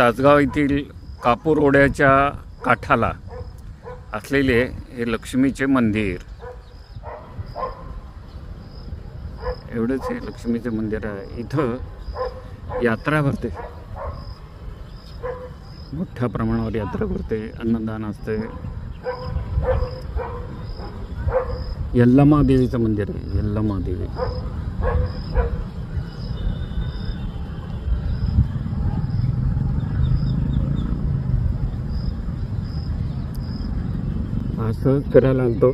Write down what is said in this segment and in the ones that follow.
तासगाव येथील कापूर ओढ्याच्या काठाला असलेले हे लक्ष्मीचे मंदिर. एवढंच हे लक्ष्मीचे मंदिर आहे. इथं यात्रा भरते, मोठ्या प्रमाणावर यात्रा भरते, अन्नदान असते. यल्लमा देवीचं मंदिर आहे, यल्लमा देवी. असं फिरायला आलतो.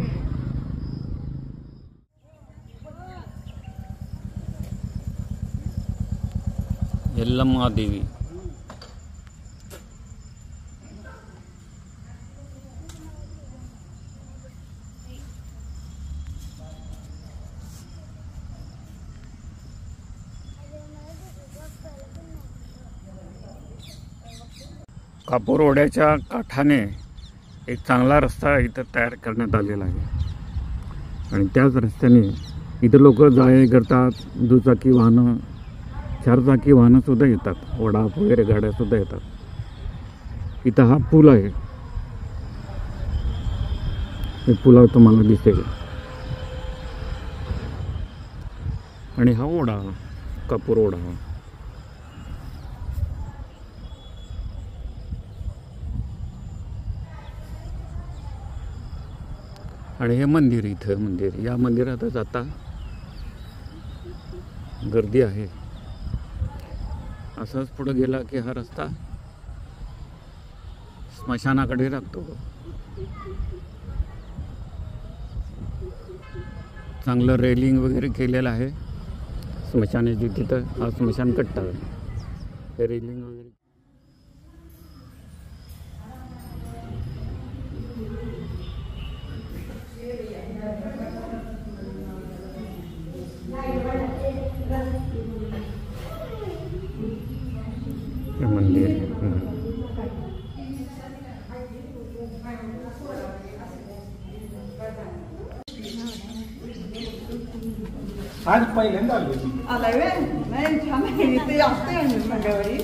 यल्लमा देवी. कापूर ओढ्याच्या काठाने एक चांगला रस्ता इथं तयार करण्यात आलेला आहे आणि त्याच रस्त्याने इथं लोक जाय करतात. दुचाकी वाहनं, चारचाकी वाहनं सुद्धा येतात, ओढा वगैरे गाड्या सुद्धा येतात. इथं हा पूल आहे, हे पुलावर तुम्हाला दिसेल. आणि हा ओढा, कापूर ओढा. आणि हे मंदिर, इथं मंदिर. या मंदिरातच आता गर्दी आहे. असंच पुढे गेला की हा रस्ता स्मशानाकडे लागतो. चांगलं रेलिंग वगैरे केलेलं आहे स्मशानाची. तिथं हा स्मशान कट्टा आहे, हे रेलिंग वगैरे. मंदिर आज पहिल्यांदा आला वे. नाही छान आहे. इथे असते मंगळवारी,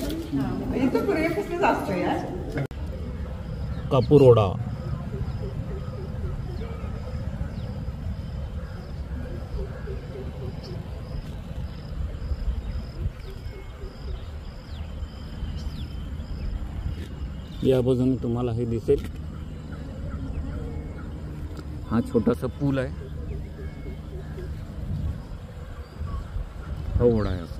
इथं पूर्वीपासूनच असतो यार. कापूर ओढा. या बाजूने तुम्हाला हे दिसेल, हा छोटासा पूल आहे, हा ओढा आहे.